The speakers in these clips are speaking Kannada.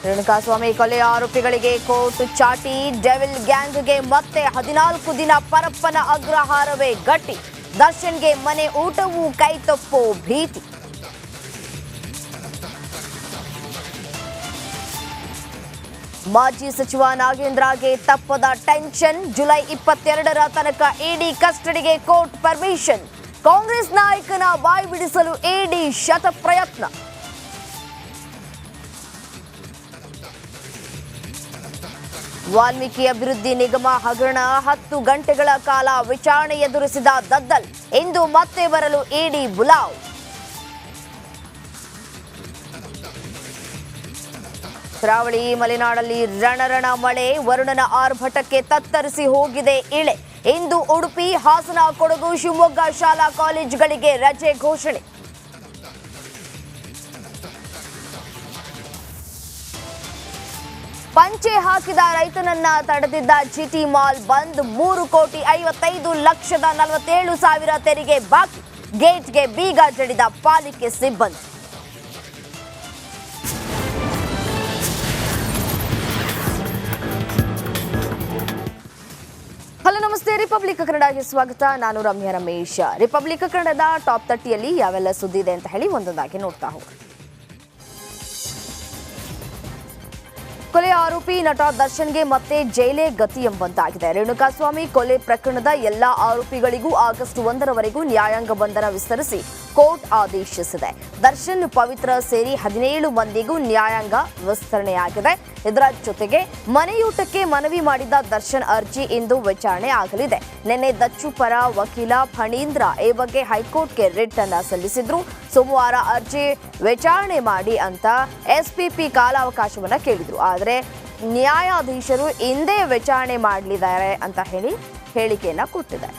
ರೇಣುಕಾಸ್ವಾಮಿ ಕೊಲೆ ಆರೋಪಿಗಳಿಗೆ ಕೋರ್ಟ್ ಚಾಟಿ. ಡೆವಿಲ್ ಗ್ಯಾಂಗ್ಗೆ ಮತ್ತೆ 14 ದಿನ ಪರಪ್ಪನ ಅಗ್ರಹಾರವೇ ಗಟ್ಟಿ. ದರ್ಶನ್ಗೆ ಮನೆ ಊಟವೂ ಕೈತಪ್ಪೋ ಭೀತಿ. ಮಾಜಿ ಸಚಿವ ನಾಗೇಂದ್ರಗೆ ತಪ್ಪದ ಟೆನ್ಷನ್. ಜುಲೈ 22ರ ತನಕ ಇಡಿ ಕಸ್ಟಡಿಗೆ ಕೋರ್ಟ್ ಪರ್ಮಿಷನ್. ಕಾಂಗ್ರೆಸ್ ನಾಯಕನ ಬಾಯಿ ಬಿಡಿಸಲು ಇಡಿ ಶತ ಪ್ರಯತ್ನ. ವಾಲ್ಮೀಕಿ ಅಭಿವೃದ್ಧಿ ನಿಗಮ ಹಗರಣ 10 ಗಂಟೆಗಳ ಕಾಲ ವಿಚಾರಣೆ ಎದುರಿಸಿದ ದದ್ದಲ್. ಇಂದು ಮತ್ತೆ ಬರಲು ಇಡಿ ಬುಲಾವ್. ಕರಾವಳಿ ಮಲೆನಾಡಲ್ಲಿ ರಣರಣ ಮಳೆ. ವರುಣನ ಆರ್ಭಟಕ್ಕೆ ತತ್ತರಿಸಿ ಹೋಗಿದೆ ಇಳೆ. ಇಂದು ಉಡುಪಿ, ಹಾಸನ, ಕೊಡಗು, ಶಿವಮೊಗ್ಗ ಶಾಲಾ ಕಾಲೇಜುಗಳಿಗೆ ರಜೆ ಘೋಷಣೆ. ಪಂಚೆ ಹಾಕಿದ ರೈತನನ್ನ ತಡೆದಿದ್ದ ಜಿಟಿ ಮಾಲ್ ಬಂದ್. 3,55,47,000 ತೆರಿಗೆ ಬಾಕಿ. ಗೇಟ್ಗೆ ಬೀಗ ಜಡಿದ ಪಾಲಿಕೆ ಸಿಬ್ಬಂದಿ. ಹಲೋ ನಮಸ್ತೆ, ರಿಪಬ್ಲಿಕ್ ಕನ್ನಡಗೆ ಸ್ವಾಗತ. ನಾನು ರಮ್ಯಾ ರಮೇಶ್. ರಿಪಬ್ಲಿಕ್ ಕನ್ನಡದ ಟಾಪ್ 30ಯಲ್ಲಿ ಯಾವೆಲ್ಲ ಸುದ್ದಿ ಇದೆ ಅಂತ ಹೇಳಿ ಒಂದೊಂದಾಗಿ ನೋಡ್ತಾ ಹೋಗೋಣ. ಕೊಲೆ ಆರೋಪಿ ನಟ ದರ್ಶನ್ಗೆ ಮತ್ತೆ ಜೈಲೇ ಗತಿ ಎಂಬಂತಾಗಿದೆ. ರೇಣುಕಾಸ್ವಾಮಿ ಕೊಲೆ ಪ್ರಕರಣದ ಎಲ್ಲಾ ಆರೋಪಿಗಳಿಗೂ ಆಗಸ್ಟ್ 1ರವರೆಗೂ ನ್ಯಾಯಾಂಗ ಬಂಧನ ವಿಸ್ತರಿಸಿ ಕೋರ್ಟ್ ಆದೇಶಿಸಿದೆ. ದರ್ಶನ್, ಪವಿತ್ರ ಸೇರಿ 17 ಮಂದಿಗೂ ನ್ಯಾಯಾಂಗ ವಿಸ್ತರಣೆಯಾಗಿದೆ. ಇದರ ಜೊತೆಗೆ ಮನೆಯೂಟಕ್ಕೆ ಮನವಿ ಮಾಡಿದ ದರ್ಶನ್ ಅರ್ಜಿ ಇಂದು ವಿಚಾರಣೆ ಆಗಲಿದೆ. ನಿನ್ನೆ ದಚ್ಚು ಪರ ವಕೀಲ ಫಣೀಂದ್ರ ಈ ಬಗ್ಗೆ ಹೈಕೋರ್ಟ್ಗೆ ರಿಟ್ ಅನ್ನು ಸಲ್ಲಿಸಿದ್ರು. ಸೋಮವಾರ ಅರ್ಜಿ ವಿಚಾರಣೆ ಮಾಡಿ ಅಂತ ಎಸ್ಪಿಪಿ ಕಾಲಾವಕಾಶವನ್ನ ಕೇಳಿದ್ರು. ಆದರೆ ನ್ಯಾಯಾಧೀಶರು ಇಂದೇ ವಿಚಾರಣೆ ಮಾಡಲಿದ್ದಾರೆ ಅಂತ ಹೇಳಿ ಹೇಳಿಕೆಯನ್ನ ಕೊಟ್ಟಿದ್ದಾರೆ.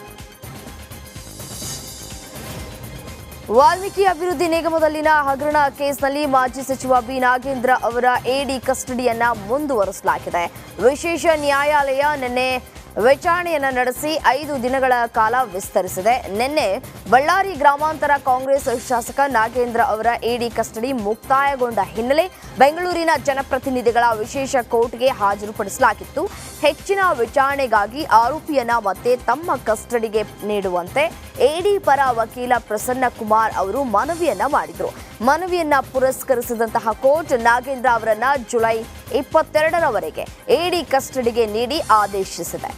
ವಾಲ್ಮೀಕಿ ಅಭಿವೃದ್ಧಿ ನಿಗಮದಲ್ಲಿನ ಹಗರಣ ಕೇಸ್ನಲ್ಲಿ ಮಾಜಿ ಸಚಿವ ಬಿ ನಾಗೇಂದ್ರ ಅವರ ಇಡಿ ಕಸ್ಟಡಿಯನ್ನ ಮುಂದುವರಿಸಲಾಗಿದೆ. ವಿಶೇಷ ನ್ಯಾಯಾಲಯ ನಿನ್ನೆ ವಿಚಾರಣೆಯನ್ನ ನಡೆಸಿ 5 ದಿನಗಳ ಕಾಲ ವಿಸ್ತರಿಸಿದೆ. ನಿನ್ನೆ ಬಳ್ಳಾರಿ ಗ್ರಾಮಾಂತರ ಕಾಂಗ್ರೆಸ್ ಶಾಸಕ ನಾಗೇಂದ್ರ ಅವರ ಇಡಿ ಕಸ್ಟಡಿ ಮುಕ್ತಾಯಗೊಂಡ ಹಿನ್ನೆಲೆ ಬೆಂಗಳೂರಿನ ಜನಪ್ರತಿನಿಧಿಗಳ ವಿಶೇಷ ಕೋರ್ಟ್ಗೆ ಹಾಜರುಪಡಿಸಲಾಗಿತ್ತು. ಹೆಚ್ಚಿನ ವಿಚಾರಣೆಗಾಗಿ ಆರೋಪಿಯನ್ನ ಮತ್ತೆ ತಮ್ಮ ಕಸ್ಟಡಿಗೆ ನೀಡುವಂತೆ ಇಡಿ ಪರ ವಕೀಲ ಪ್ರಸನ್ನ ಕುಮಾರ್ ಅವರು ಮನವಿಯನ್ನ ಮಾಡಿದ್ರು. ಮನವಿಯನ್ನ ಪುರಸ್ಕರಿಸಿದಂತಹ ಕೋರ್ಟ್ ನಾಗೇಂದ್ರ ಅವರನ್ನ ಜುಲೈ 22ರವರೆಗೆ ಇಡಿ ಕಸ್ಟಡಿಗೆ ನೀಡಿ ಆದೇಶಿಸಿದೆ.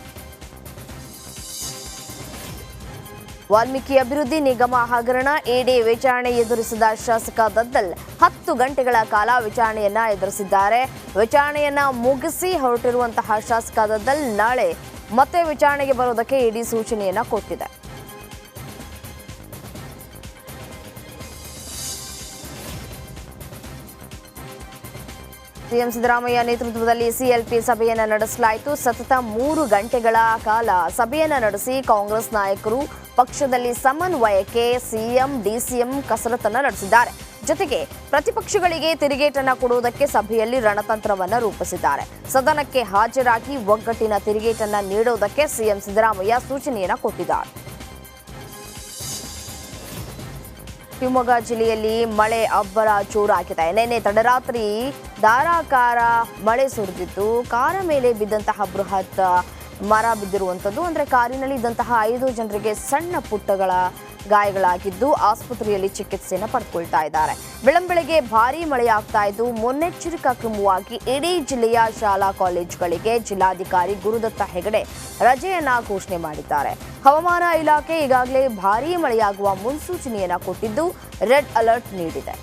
ವಾಲ್ಮೀಕಿ ಅಭಿವೃದ್ಧಿ ನಿಗಮ ಹಗರಣ ಇಡಿ ವಿಚಾರಣೆ ಎದುರಿಸಿದ ಶಾಸಕ ದದ್ದಲ್ 10 ಗಂಟೆಗಳ ಕಾಲ ವಿಚಾರಣೆಯನ್ನ ಎದುರಿಸಿದ್ದಾರೆ. ವಿಚಾರಣೆಯನ್ನ ಮುಗಿಸಿ ಹೊರಟಿರುವಂತಹ ಶಾಸಕ ದದ್ದಲ್ ನಾಳೆ ಮತ್ತೆ ವಿಚಾರಣೆಗೆ ಬರುವುದಕ್ಕೆ ಇಡಿ ಸೂಚನೆಯನ್ನ ಕೊಟ್ಟಿದೆ. ಸಿಎಂ ಸಿದ್ದರಾಮಯ್ಯ ನೇತೃತ್ವದಲ್ಲಿ ಸಿಎಲ್ಪಿ ಸಭೆಯನ್ನು ನಡೆಸಲಾಯಿತು. ಸತತ 3 ಗಂಟೆಗಳ ಕಾಲ ಸಭೆಯನ್ನು ನಡೆಸಿ ಕಾಂಗ್ರೆಸ್ ನಾಯಕರು ಪಕ್ಷದಲ್ಲಿ ಸಮನ್ವಯಕ್ಕೆ ಸಿಎಂ ಡಿಸಿಎಂ ಕಸರತ್ತನ್ನು ನಡೆಸಿದ್ದಾರೆ. ಜೊತೆಗೆ ಪ್ರತಿಪಕ್ಷಗಳಿಗೆ ತಿರುಗೇಟನ್ನು ಕೊಡುವುದಕ್ಕೆ ಸಭೆಯಲ್ಲಿ ರಣತಂತ್ರವನ್ನು ರೂಪಿಸಿದ್ದಾರೆ. ಸದನಕ್ಕೆ ಹಾಜರಾಗಿ ಒಗ್ಗಟ್ಟಿನ ತಿರುಗೇಟನ್ನು ನೀಡುವುದಕ್ಕೆ ಸಿಎಂ ಸಿದ್ದರಾಮಯ್ಯ ಸೂಚನೆಯನ್ನು ಕೊಟ್ಟಿದ್ದಾರೆ. ಶಿವಮೊಗ್ಗ ಜಿಲ್ಲೆಯಲ್ಲಿ ಮಳೆ ಅಬ್ಬರ ಜೋರಾಗಿದೆ. ನಿನ್ನೆ ತಡರಾತ್ರಿ ಧಾರಾಕಾರ ಮಳೆ ಸುರಿದಿದ್ದು ಕಾರ ಮೇಲೆ ಬಿದ್ದಂತಹ ಬೃಹತ್ ಮರ ಬಿದ್ದಿರುವಂಥದ್ದು. ಅಂದರೆ ಕಾರಿನಲ್ಲಿ ಇದ್ದಂತಹ 5 ಜನರಿಗೆ ಸಣ್ಣ ಪುಟ್ಟಗಳ ಗಾಯಗಳಾಗಿದ್ದು ಆಸ್ಪತ್ರೆಯಲ್ಲಿ ಚಿಕಿತ್ಸೆಯನ್ನು ಪಡೆದುಕೊಳ್ತಾ ಇದ್ದಾರೆ. ಬೆಳಂಬೆಳಗ್ಗೆ ಭಾರೀ ಮಳೆಯಾಗ್ತಾ ಇದ್ದು ಮುನ್ನೆಚ್ಚರಿಕಾ ಕ್ರಮವಾಗಿ ಇಡೀ ಜಿಲ್ಲೆಯ ಶಾಲಾ ಕಾಲೇಜುಗಳಿಗೆ ಜಿಲ್ಲಾಧಿಕಾರಿ ಗುರುದತ್ತ ಹೆಗಡೆ ರಜೆಯನ್ನ ಘೋಷಣೆ ಮಾಡಿದ್ದಾರೆ. ಹವಾಮಾನ ಇಲಾಖೆ ಈಗಾಗಲೇ ಭಾರೀ ಮಳೆಯಾಗುವ ಮುನ್ಸೂಚನೆಯನ್ನ ಕೊಟ್ಟಿದ್ದು ರೆಡ್ ಅಲರ್ಟ್ ನೀಡಿದೆ.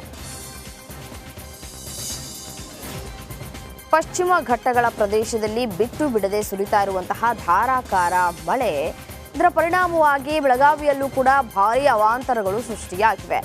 ಪಶ್ಚಿಮ ಘಟ್ಟಗಳ ಪ್ರದೇಶದಲ್ಲಿ ಬಿಟ್ಟು ಬಿಡದೆ ಸುರಿತಾ ಇರುವಂತಹ ಧಾರಾಕಾರ ಮಳೆ, ಇದರ ಪರಿಣಾಮವಾಗಿ ಬೆಳಗಾವಿಯಲ್ಲೂ ಕೂಡ ಭಾರೀ ಅವಾಂತರಗಳು ಸೃಷ್ಟಿಯಾಗಿವೆ.